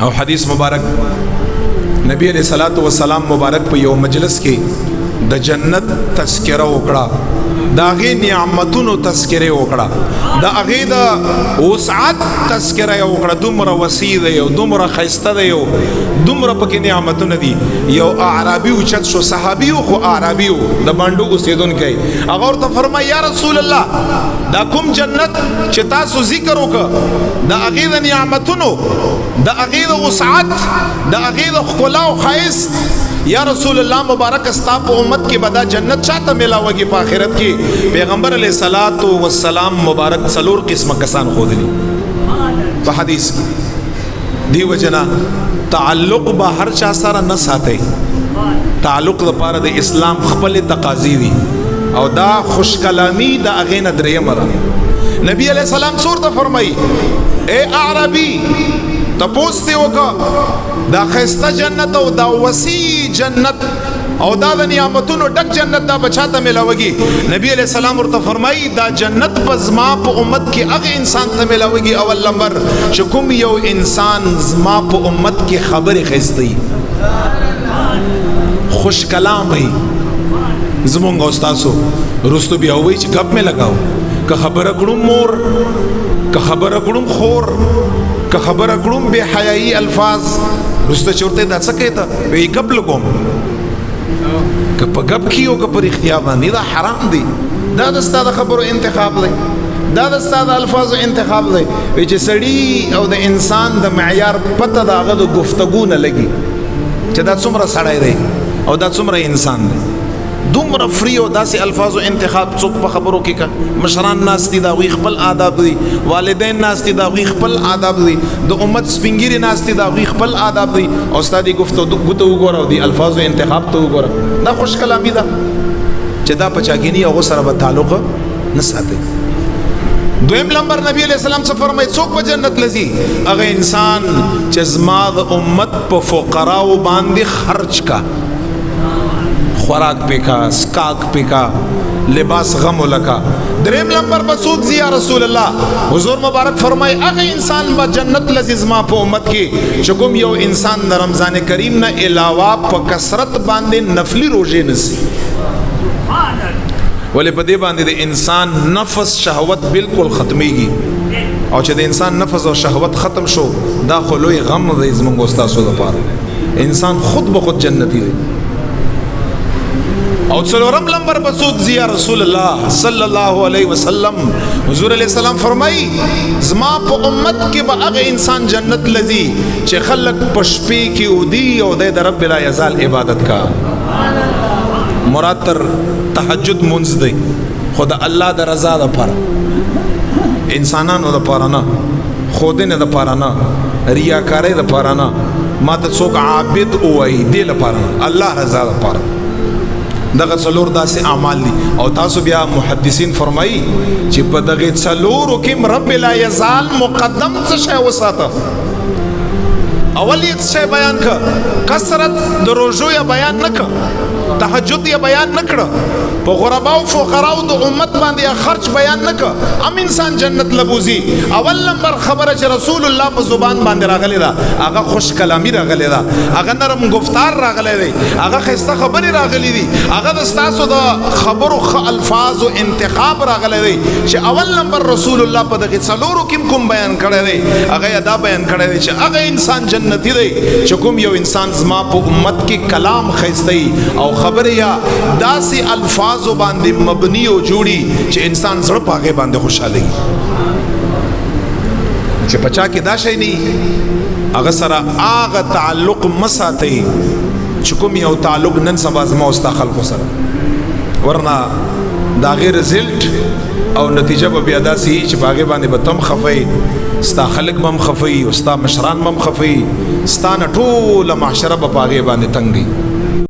او حدیث مبارک نبی علیہ الصلوۃ والسلام مبارک په یو مجلس کې د جنت تذکرہ وکړه، د هغې نعمتونو تذکرې وکړه، د هغې د وسعت تذکره یې وکړه. دومره وسیع دی او دومره ښایسته دی او دومره پکې نعمتونه دي. یو اعرابي اوچت شو، صحابي و خو اعرابي و، د بانډو اوسېدونکی. هغه ورته فرمایي یا رسول الله دا کوم جنت چې تاسو ذکر وکړه، د هغې د نعمتونو، د هغې د وسعت، د هغې د ښکلا او ښایست، یا رسول الله مبارک استا په امت کې بدا جنت چاته ملاوږي په آخرت کې؟ پیغمبر علیه الصلاۃ والسلام مبارک څلور قسمه کسان ښودلي په حدیث کې. دی وجنا تعلق به هر چا سره نه ساتي، تعلق لپاره د اسلام خپل تقاضی دي او دا خوش کلامی د هغې نه درېیمه ده. نبی علیه السلام څور ته فرمایي اے اعرابي تپوس دی وکړه دا ښایسته جنت او دا وسیع جنت او دا د نعمتونو ډک جنت دا بچاته ملاوږي؟ نبی علیہ السلام ورته فرمایي دا جنت په زما په امت کې هغه انسان ته ملاوږي اول نمبر چې کوم یو انسان زما په امت کې خبرې ښایسته خوش کلام وي. زمونږ او ستاسو رستو بیا وایي چې ګپ مې لګاو، که خبره کړم مور، که خبره کړم خور، که خبره کړم بے حیايي الفاظ، رسته چورته دا څه کوي ته وی ګپ لګوم، که په ګپ کې او که په رښتیا باندې دا حرام دی. دا د ستا د خبرو انتخاب دی، دا د ستا د الفاظو انتخاب دی. وی چې سړي او د انسان د معیار پته د هغه د گفتگو نه لګي چې دا څومره سړی دی او دا څومره انسان دی. دومره فری او داسې الفاظو انتخاب څوک په خبرو کې کا؟ مشران ناست دي د هغوی خپل آداب دي، والدین ناست دي د هغوی خپل آداب دي، د امت سپین ږیري ناست دي د هغوی خپل آداب دي، او ستا دې ګفتگو ته وګوره او د الفاظو انتخاب ته وګوره. دا خوش کلامي ده چې دا په چاګیني هغو سره به تعلق نه ساتي. دویم نمبر نبی علیہ السلام څه فرمایي څوک په جنت لذي؟ هغه انسان چې زما د امت په فقراو باندې خرچ کا، خوراک پہ کا، سکاک پہ کا، لباس غم لکا. دریم نمبر بسوک زی یا رسول اللہ حضور مبارک فرمائے اگه انسان با جنت لذیذ ما پا امت کی چکم یو انسان در رمضان کریم نا علاوہ پا کسرت باندے نفلی روزے نسی، ولی پا دے باندے دے انسان نفس شہوت بالکل ختمی گی، او چه دے انسان نفس و شہوت ختم شو دا خلوی غم دے ازمنگو استاسو دا پار انسان خود بخود جنتی دے. او څلورم نمبر بسوک زی یا رسول اللہ صلی اللہ علیہ وسلم حضور علیہ السلام فرمائی زما په امت کې به هغه انسان جنت لذي چې خلق پشپی کی اودی او د رب لا یزال عبادت کا. مراد تر تهجد منځ دی خدا الله د رضا د پر انسانانو د پر نه، خودنه د پر نه، ریاکاری د پر نه، ما ته څوک عابد وای دی لپاره الله رضا د پر. دغه څلور داسې اعمال دي او تاسو بیا محدثین فرمایي چې په دغه څلورو کې رب لا یزال مقدم څه شی وساته؟ اول یې څه بیان کړه؟ کثرت د روزو یا بیان نه کړه، تهجد یا بیان نه کړه، په غربا او فقراو د امت باندې خرچ بیان نه کړه، ام انسان جنت لبوزي. اول نمبر خبره چې رسول الله په زبان باندې راغلی دا هغه خوش کلامی راغلی دا، هغه نرم گفتار راغلی دی، هغه ښایسته خبرې راغلی دي، هغه د ستاسو د خبرو ښه الفاظ او انتخاب راغلی دی چې اول نمبر رسول الله په دغه څلورو کې کوم بیان کړی دی هغه دا بیان کړی دی چې هغه انسان جنتی دی چې کوم یو انسان زما په امت کې کلام ښایسته او خبرې یا داسې الفاظو باندې مبنی او جوړي چې انسان زړه په هغې باندې خوشحالوي. چې پچا کې دا شی نه هغه سره هغه تعلق مه ساتئ چې کوم یو تعلق نن سبا زما او ستا خلکو سره، ورنه د هغې رزلټ او نتیجه به بیا داسې وي چې په هغې باندې به تم خفئ، ستا خلک به هم خفئ او ستا مشران به هم خفئ، ستا نه ټوله معاشره به په هغې باندې تنګ وي.